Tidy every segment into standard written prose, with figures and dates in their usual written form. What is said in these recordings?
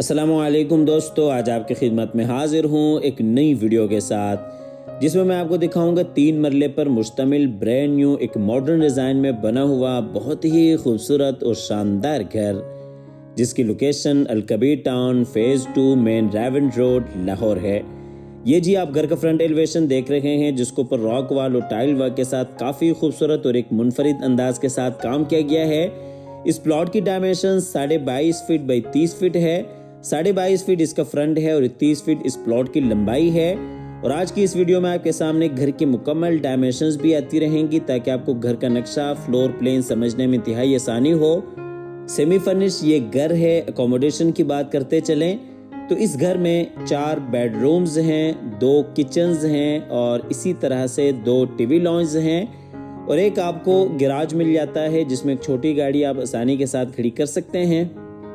अस्सलामुअलैकुम दोस्तों, आज आपकी खिदमत में हाजिर हूँ एक नई वीडियो के साथ जिसमें मैं आपको दिखाऊंगा 3 मरले पर मुश्तमिल ब्रांड न्यू एक मॉडर्न डिज़ाइन में बना हुआ बहुत ही खूबसूरत और शानदार घर, जिसकी location Alkabir town phase 2 main Raiwind road Lahore है। ये जी आप घर का फ्रंट एलिवेशन देख रहे हैं, जिसके ऊपर रॉक वॉल और टाइल वर्क के साथ काफ़ी खूबसूरत और एक मुनफरिद अंदाज के साथ काम किया गया है। इस प्लॉट की डायमेंशन 22.5 फीट बाई 30 फीट है। 22.5 फीट इसका फ्रंट है और 30 फीट इस प्लॉट की लंबाई है। और आज की इस वीडियो में आपके सामने घर की मुकम्मल डायमेंशंस भी आती रहेंगी ताकि आपको घर का नक्शा फ्लोर प्लान समझने में इंतहाई आसानी हो। सेमी फर्निश ये घर है। अकोमोडेशन की बात करते चलें तो इस घर में 4 बेडरूम्स हैं, 2 किचन्स हैं और इसी तरह से 2 टीवी लॉन्ज हैं और एक आपको गैराज मिल जाता है जिसमें एक छोटी गाड़ी आप आसानी के साथ खड़ी कर सकते हैं।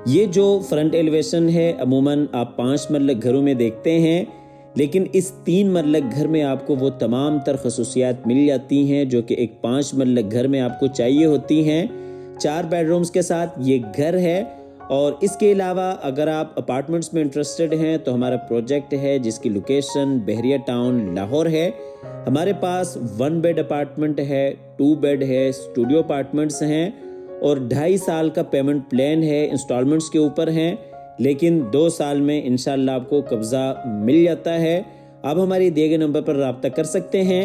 ये जो फ्रंट एलिवेशन है अमूमन आप 5 मरलक घरों में देखते हैं, लेकिन इस 3 मरलक घर में आपको वो तमाम तर खसूसियात मिल जाती हैं जो कि एक 5 मरलक घर में आपको चाहिए होती हैं। 4 बेडरूम्स के साथ ये घर है। और इसके अलावा अगर आप अपार्टमेंट्स में इंटरेस्टेड हैं तो हमारा प्रोजेक्ट है जिसकी लोकेशन बहरिया टाउन लाहौर है। हमारे पास 1 बेड अपार्टमेंट है, 2 बेड है, स्टूडियो अपार्टमेंट्स हैं और 2.5 साल का पेमेंट प्लान है, इंस्टॉलमेंट्स के ऊपर हैं, लेकिन 2 साल में इंशाल्लाह आपको कब्जा मिल जाता है। आप हमारे दिए गए नंबर पर रब्ता कर सकते हैं।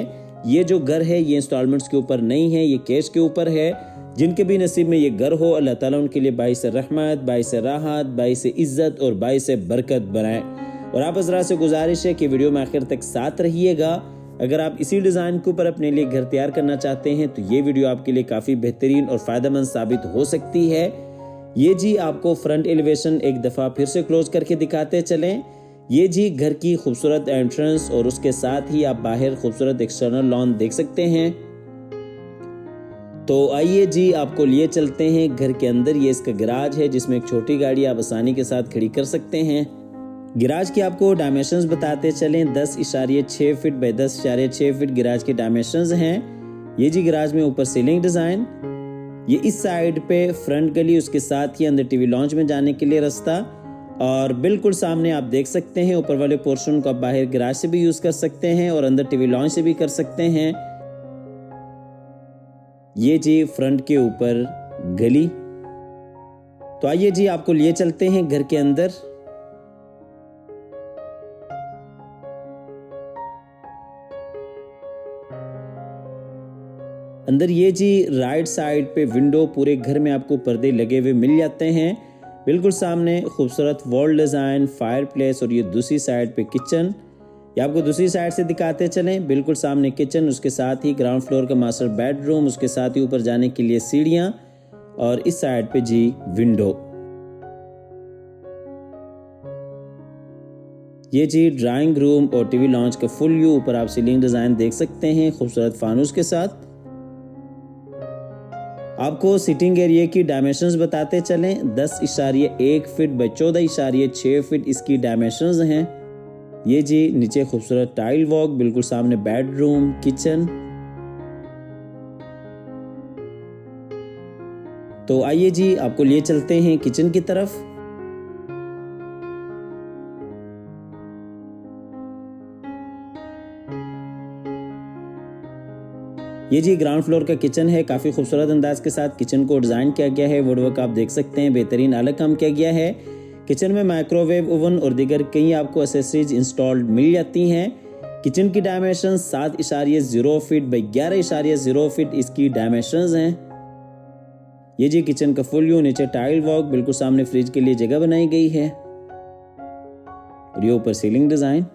ये जो घर है ये इंस्टॉलमेंट्स के ऊपर नहीं है, ये कैश के ऊपर है। जिनके भी नसीब में ये घर हो अल्लाह ताला उनके लिए बाइस रहमत, बाइस राहत, बाइस इज्जत और बाइस बरकत बनाए। और आप हज़रात से गुजारिश है कि वीडियो में आखिर तक साथ रहिएगा। अगर आप इसी डिज़ाइन के ऊपर अपने लिए घर तैयार करना चाहते हैं तो ये वीडियो आपके लिए काफ़ी बेहतरीन और फ़ायदेमंद साबित हो सकती है। ये जी आपको फ्रंट एलिवेशन एक दफ़ा फिर से क्लोज करके दिखाते चलें। ये जी घर की खूबसूरत एंट्रेंस और उसके साथ ही आप बाहर खूबसूरत एक्सटर्नल लॉन देख सकते हैं। तो आइए जी आपको लिए चलते हैं घर के अंदर। ये इसका गैराज है जिसमें एक छोटी गाड़ी आप आसानी के साथ खड़ी कर सकते हैं। गैराज की आपको डायमेंशंस बताते चलें। 10.6 फीट बाई 10.6 फीट गैराज के डायमेंशंस हैं। ये जी गैराज में ऊपर सीलिंग डिज़ाइन, ये इस साइड पे फ्रंट गली, उसके साथ ही अंदर टीवी लॉन्च में जाने के लिए रास्ता और बिल्कुल सामने आप देख सकते हैं ऊपर वाले पोर्शन को आप बाहर गैराज से भी यूज़ कर सकते हैं और अंदर टीवी लॉन्च से भी कर सकते हैं। ये जी फ्रंट के ऊपर गली। तो आइए जी आपको लिए चलते हैं घर के अंदर। अंदर ये जी राइट साइड पे विंडो, पूरे घर में आपको पर्दे लगे हुए मिल जाते हैं। बिल्कुल सामने खूबसूरत वॉल डिज़ाइन, फायर प्लेस और ये दूसरी साइड पे किचन। ये आपको दूसरी साइड से दिखाते चलें। बिल्कुल सामने किचन, उसके साथ ही ग्राउंड फ्लोर का मास्टर बेडरूम, उसके साथ ही ऊपर जाने के लिए सीढ़ियाँ और इस साइड पे जी विंडो। ये जी ड्राइंग रूम और टीवी लॉन्च का फुल व्यू। ऊपर आप सीलिंग डिज़ाइन देख सकते हैं खूबसूरत फानूस के साथ। आपको सिटिंग एरिया की डायमेंशंस बताते चलें। 10.1 फीट बाई 14.6 फीट इसकी डायमेंशंस हैं। ये जी नीचे खूबसूरत टाइल वॉक, बिल्कुल सामने बेडरूम, किचन। तो आइए जी आपको लिए चलते हैं किचन की तरफ। ये जी ग्राउंड फ्लोर का किचन है। काफ़ी खूबसूरत अंदाज के साथ किचन को डिज़ाइन किया गया है। वुडवर्क आप देख सकते हैं, बेहतरीन आला काम किया गया है। किचन में माइक्रोवेव, ओवन और दीगर कई आपको एसेसरीज इंस्टॉल्ड मिल जाती हैं। किचन की डायमेंशन 7.0 फीट बाई 11.0 फीट इसकी डायमेंशंस हैं। ये जी किचन का फुल व्यू। नीचे टाइल वॉक, बिल्कुल सामने फ्रिज के लिए जगह बनाई गई है और ये ऊपर सीलिंग डिज़ाइन।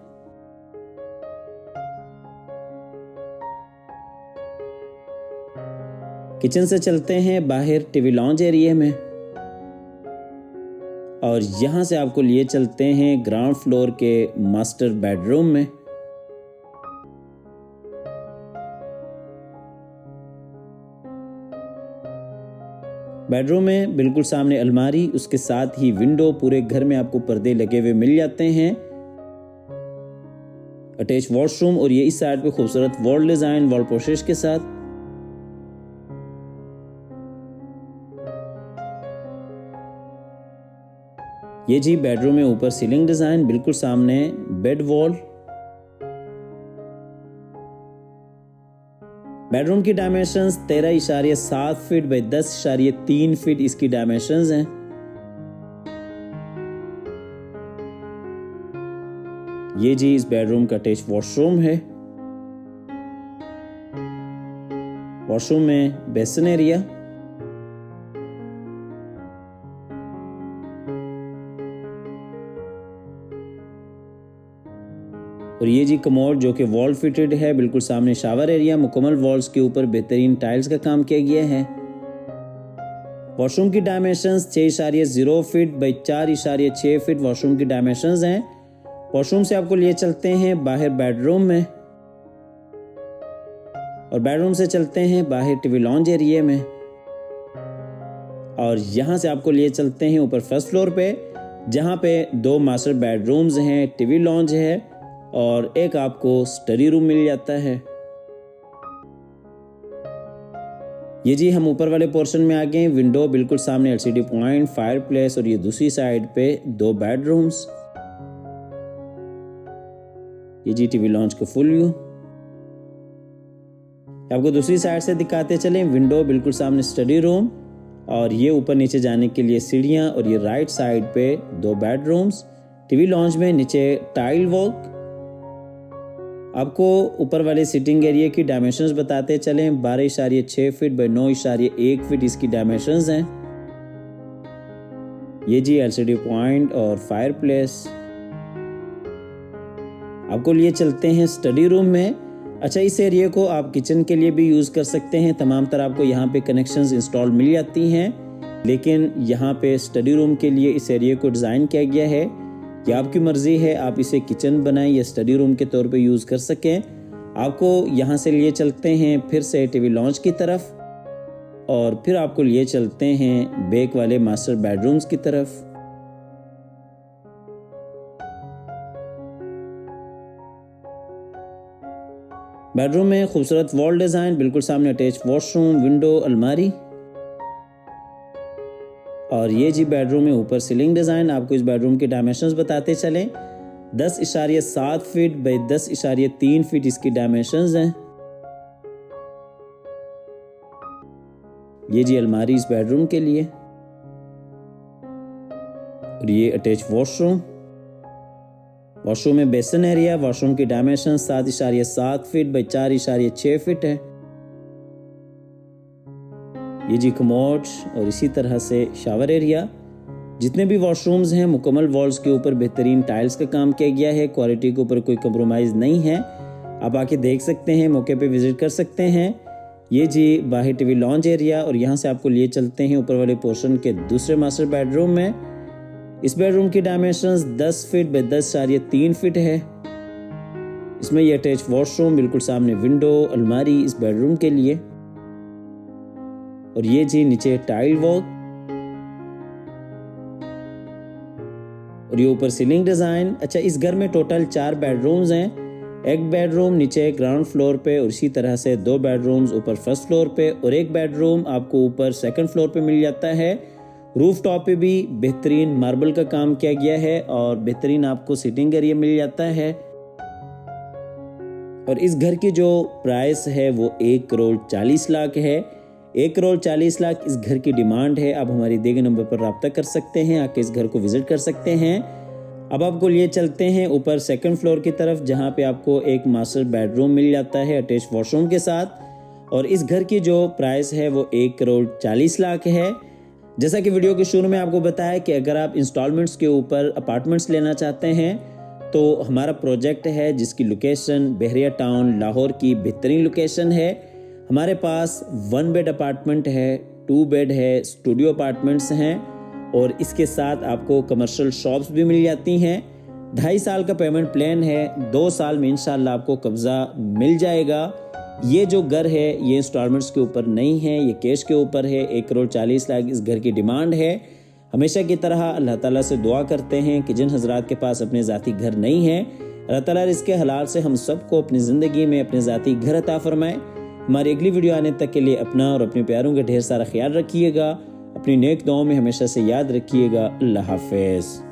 किचन से चलते हैं बाहर टीवी लॉन्च एरिया में और यहां से आपको लिए चलते हैं ग्राउंड फ्लोर के मास्टर बेडरूम में। बेडरूम में बिल्कुल सामने अलमारी, उसके साथ ही विंडो। पूरे घर में आपको पर्दे लगे हुए मिल जाते हैं। अटैच वॉशरूम और ये इस साइड पे खूबसूरत वॉल डिजाइन, वॉल पोशेश के साथ। ये जी बेडरूम में ऊपर सीलिंग डिजाइन, बिल्कुल सामने बेड वॉल। बेडरूम की डायमेंशंस 13.7 फीट बाई 10.3 फीट इसकी डायमेंशंस हैं। ये जी इस बेडरूम का अटैच वॉशरूम है। वॉशरूम में बेसिन एरिया, और ये जी कमोड जो कि वॉल फिटेड है, बिल्कुल सामने शावर एरिया। मुकम्मल वॉल्स के ऊपर बेहतरीन टाइल्स का काम किया गया है। वॉशरूम की dimensions 6.0 feet by 4.6 feet washroom की डायमेंशंस हैं। वॉशरूम से आपको लिए चलते हैं बाहर बेडरूम में, और बेडरूम से चलते हैं बाहर टीवी लॉन्ज एरिया में, और यहाँ से आपको लिए चलते हैं ऊपर फर्स्ट फ्लोर पे, जहाँ पे 2 मास्टर बेडरूम्स हैं, टीवी लॉन्ज है और एक आपको स्टडी रूम मिल जाता है। ये जी हम ऊपर वाले पोर्शन में आ गए। विंडो बिल्कुल सामने एलसीडी पॉइंट, फायरप्लेस, और ये दूसरी साइड पे 2 बेडरूम्स। ये जी टीवी लॉन्च का फुल व्यू आपको दूसरी साइड से दिखाते चलें। विंडो बिल्कुल सामने स्टडी रूम, और ये ऊपर नीचे जाने के लिए सीढ़ियां, और ये राइट साइड पे 2 बेडरूम्स। टीवी लॉन्च में नीचे टाइल वर्क। आपको ऊपर वाले सिटिंग एरिया की डायमेंशंस बताते चलें। 12.6 फीट बाई 9.1 फीट इसकी डायमेंशंस हैं। ये जी एलसीडी पॉइंट और फायरप्लेस। आपको लिए चलते हैं स्टडी रूम में। अच्छा, इस एरिया को आप किचन के लिए भी यूज कर सकते हैं। तमाम तरह आपको यहाँ पे कनेक्शंस इंस्टॉल मिल जाती हैं, लेकिन यहाँ पे स्टडी रूम के लिए इस एरिया को डिजाइन किया गया है। ये आपकी मर्जी है, आप इसे किचन बनाएं या स्टडी रूम के तौर पे यूज कर सकें। आपको यहाँ से लिए चलते हैं फिर से टीवी लॉन्च की तरफ, और फिर आपको लिए चलते हैं बैक वाले मास्टर बेडरूम्स की तरफ। बेडरूम में खूबसूरत वॉल डिजाइन, बिल्कुल सामने अटैच वॉशरूम, विंडो, अलमारी, और ये जी बेडरूम में ऊपर सीलिंग डिजाइन। आपको इस बेडरूम की डायमेंशंस बताते चलें। 10.7 फीट बाई 10.3 फीट इसकी डायमेंशंस हैं। ये जी अलमारी इस बेडरूम के लिए, और ये अटैच वॉशरूम। वॉशरूम में बेसिन एरिया। वॉशरूम की डायमेंशन 7.7 फीट बाई 4.6 फीट है। ये जी कमोड, और इसी तरह से शावर एरिया। जितने भी वॉशरूम्स हैं मुकम्मल वॉल्स के ऊपर बेहतरीन टाइल्स का काम किया गया है। क्वालिटी के ऊपर कोई कंप्रोमाइज नहीं है। आप आके देख सकते हैं, मौके पे विजिट कर सकते हैं। ये जी बाहर टीवी लॉन्च एरिया, और यहाँ से आपको लिए चलते हैं ऊपर वाले पोर्शन के दूसरे मास्टर बेडरूम में। इस बेडरूम की डायमेंशंस 10 फीट बाई 10.3 फीट है। इसमें ये अटैच वॉशरूम, बिल्कुल सामने विंडो, अलमारी इस बेडरूम के लिए, और ये जी नीचे टाइल वर्क, और ये ऊपर सीलिंग डिजाइन। अच्छा, इस घर में टोटल 4 बेडरूम्स हैं। एक बेडरूम नीचे ग्राउंड फ्लोर पे, और इसी तरह से 2 बेडरूम्स ऊपर फर्स्ट फ्लोर पे, और एक बेडरूम आपको ऊपर सेकंड फ्लोर पे मिल जाता है। रूफ टॉप पे भी बेहतरीन मार्बल का काम किया गया है, और बेहतरीन आपको सिटिंग एरिया मिल जाता है। और इस घर की जो प्राइस है वो 1,40,00,000 है। 1,40,00,000 इस घर की डिमांड है। आप हमारी दिए गए नंबर पर रब्ता कर सकते हैं, आके इस घर को विजिट कर सकते हैं। अब आपको लिए चलते हैं ऊपर सेकंड फ्लोर की तरफ, जहां पे आपको एक मास्टर बेडरूम मिल जाता है अटैच वॉशरूम के साथ। और इस घर की जो प्राइस है वो 1,40,00,000 है। जैसा कि वीडियो के शुरू में आपको बताया कि अगर आप इंस्टॉलमेंट्स के ऊपर अपार्टमेंट्स लेना चाहते हैं तो हमारा प्रोजेक्ट है, जिसकी लोकेशन बहरिया टाउन लाहौर की बेहतरीन लोकेशन है। हमारे पास 1 बेड अपार्टमेंट है, 2 बेड है, स्टूडियो अपार्टमेंट्स हैं, और इसके साथ आपको कमर्शियल शॉप्स भी मिल जाती हैं। 2.5 साल का पेमेंट प्लान है। 2 साल में इंशाल्लाह आपको कब्जा मिल जाएगा। ये जो घर है ये इंस्टॉलमेंट्स के ऊपर नहीं है, ये कैश के ऊपर है। 1,40,00,000 इस घर की डिमांड है। हमेशा की तरह अल्लाह ताला से दुआ करते हैं कि जिन हजरात के पास अपने ज़ाती घर नहीं है, अल्लाह ताला रिज़्क़े हलाल से हम सबको अपनी ज़िंदगी में अपने ज़ाती घर अता फरमाए। हमारी अगली वीडियो आने तक के लिए अपना और अपने प्यारों का ढेर सारा ख्याल रखिएगा। अपनी नेक दुआओं में हमेशा से याद रखिएगा। अल्लाह हाफ़िज़।